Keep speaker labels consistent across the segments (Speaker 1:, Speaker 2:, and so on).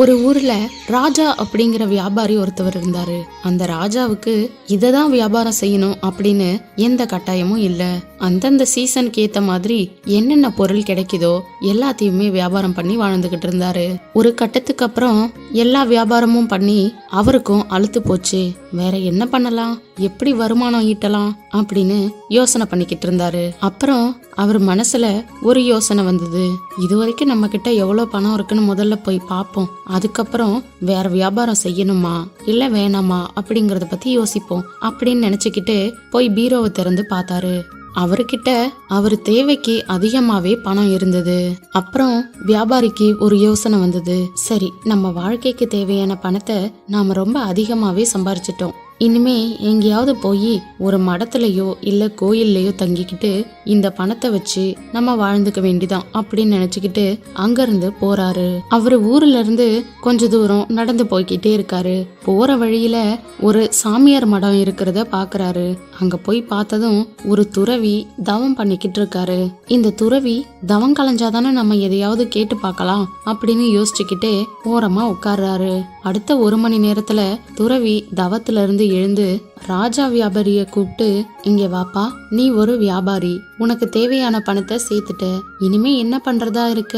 Speaker 1: ஒரு ஊர்ல ராஜா அப்படிங்கிற வியாபாரி ஒருத்தவர் இருந்தாரு. அந்த ராஜாவுக்கு இததான் வியாபாரம் செய்யணும் அப்படின்னு எந்த கட்டாயமும் இல்ல. அந்தந்த சீசனுக்கு ஏத்த மாதிரி என்னென்ன பொருள் கிடைக்குதோ எல்லாத்தையுமே வியாபாரம் பண்ணி வாழ்ந்துகிட்டு இருந்தாரு. ஒரு கட்டத்துக்கு அப்புறம் எல்லா வியாபாரமும் பண்ணி அவருக்கும் அலுத்து போச்சு. வேற என்ன பண்ணலாம், எப்படி வருமானம் ஈட்டலாம் அப்படின்னு யோசனை பண்ணிக்கிட்டு இருந்தாரு. அப்புறம் அவர் மனசுல ஒரு யோசனை வந்தது. இது வரைக்கும் நம்ம கிட்ட எவ்வளவு பணம் இருக்குன்னு முதல்ல போய் பார்ப்போம், அதுக்கப்புறம் வேற வியாபாரம் செய்யணுமா இல்ல வேணாமா அப்படிங்கறத பத்தி யோசிப்போம் அப்படின்னு நினைச்சுக்கிட்டு போய் பீரோவை திறந்து பார்த்தாரு. அவர்கிட்ட அவர் தேவைக்கு அதிகமாவே பணம் இருந்தது. அப்புறம் வியாபாரிக்கு ஒரு யோசனை வந்தது. சரி, நம்ம வாழ்க்கைக்கு தேவையான பணத்தை நாம ரொம்ப அதிகமாவே சம்பாரிச்சிட்டோம். இனிமே எங்கேயாவது போய் ஒரு மடத்துலயோ இல்ல கோயில்லையோ தங்கிக்கிட்டு இந்த பணத்தை வச்சு நம்ம வாழ்ந்துக்க வேண்டிதான் அப்படின்னு நினைச்சுக்கிட்டு அங்க இருந்து போறாரு. அவரு ஊர்ல இருந்து கொஞ்ச தூரம் நடந்து போய்கிட்டே இருக்காரு. போற வழியில ஒரு சாமியார் மடம் இருக்கிறத பாக்குறாரு. அங்க போய் பார்த்ததும் ஒரு துறவி தவம் பண்ணிக்கிட்டு இருக்காரு. இந்த துறவி தவம் கலைஞ்சாதானே நம்ம எதையாவது கேட்டு பார்க்கலாம் அப்படின்னு யோசிச்சுக்கிட்டே ஓரமா உட்கார்றாரு. அடுத்த 1 மணி நேரத்துல துறவி தவத்துல இருந்து எழுந்து ராஜா வியாபாரிய கூப்பிட்டு, இங்க வாப்பா, நீ ஒரு வியாபாரி, உனக்கு தேவையான பணத்தை சேர்த்துட்ட, இனிமே என்ன பண்றதா இருக்க,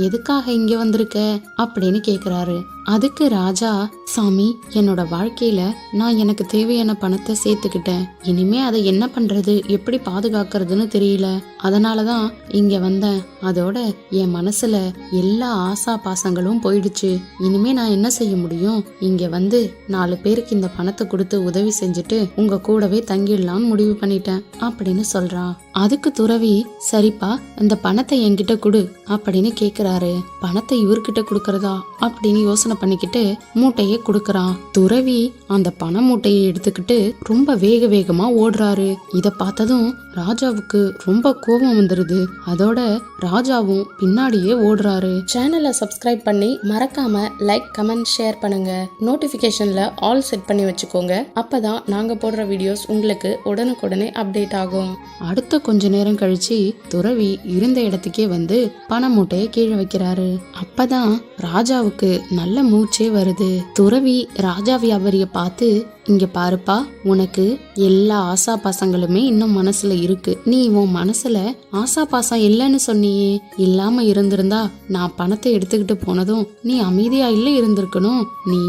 Speaker 1: எதுக்காக இங்க வந்திருக்க அப்படின்னு கேக்குறாரு. அதுக்கு ராஜா, சாமி, என்னோட வாழ்க்கையில நான் எனக்கு தேவையான பணத்தை சேர்த்துக்கிட்டேன், இனிமே அதை என்ன பண்றது, எப்படி பாதுகாக்கிறதுன்னு தெரியல, அதனாலதான் இங்க வந்தேன். அதோட என் மனசுல எல்லா ஆசா பாசங்களும் போயிடுச்சு, இனிமே நான் என்ன செய்ய முடியும், இங்க வந்து 4 பேருக்கு இந்த பணத்தை கொடுத்து உதவி செஞ்சுட்டு உங்க கூடவே தங்கிடலாம்னு முடிவு பண்ணிட்டேன் அப்படின்னு சொல்றான். அதுக்கு துறவி, சரிப்பா, இந்த பணத்தை என்கிட்ட கொடு அப்படின்னு கேக்குறாரு. பணத்தை இவர்கிட்ட கொடுக்கறதா அப்படின்னு யோசனை பண்ணிக்கிட்டு மூட்டையை கொடுக்கறான். துறவி அந்த பண மூட்டையை எடுத்துக்கிட்டு ரொம்ப வேகமா ஓடுறாரு. இத பார்த்ததும் ராஜாவுக்கு ரொம்ப கோபம் வந்துருது. அதோட ராஜாவும் பின்னாடியே ஓடுறாரு. சேனலை சப்ஸ்கிரைப் பண்ணி மறக்காம லைக், கமெண்ட், ஷேர் பண்ணுங்க. நோட்டிபிகேஷன்ல ஆல் செட் பண்ணி வச்சுக்கோங்க. அப்பதான் நாங்க போடுற வீடியோஸ் உங்களுக்கு உடனுக்குடனே அப்டேட் ஆகும். அடுத்த கொஞ்ச நேரம் கழிச்சு துறவி இருந்த இடத்துக்கே வந்து பண மூட்டையை கீழே வைக்கிறாரு. அப்பதான் ராஜாவுக்கு நல்ல மூச்சே வருது. துறவி ராஜா வியாபாரிய பார்த்து, இங்க பாருப்பா, உனக்கு எல்லா ஆசா பாசங்களுமே இன்னும் மனசுல இருக்கு. நீ உன் மனசுல ஆசா பாசம் இல்லைன்னு சொன்னியே, இல்லாம இருந்திருந்தா நான் பணத்தை எடுத்துக்கிட்டு போனதும் நீ அமைதியா இல்ல இருந்திருக்கணும். நீ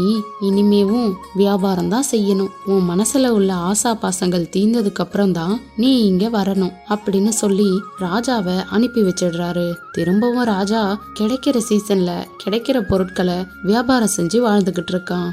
Speaker 1: இனிமேவும் வியாபாரம் தான் செய்யணும். உன் மனசுல உள்ள ஆசா பாசங்கள் தீர்ந்ததுக்கு அப்புறம் தான் நீ இங்க வரணும் அப்படின்னு சொல்லி ராஜாவை அனுப்பி வச்சிடுறாரு. திரும்பவும் ராஜா கிடைக்கிற சீசன்ல கிடைக்கிற பொருட்களை வியாபாரம் செஞ்சு வாழ்ந்துகிட்டு இருக்கான்.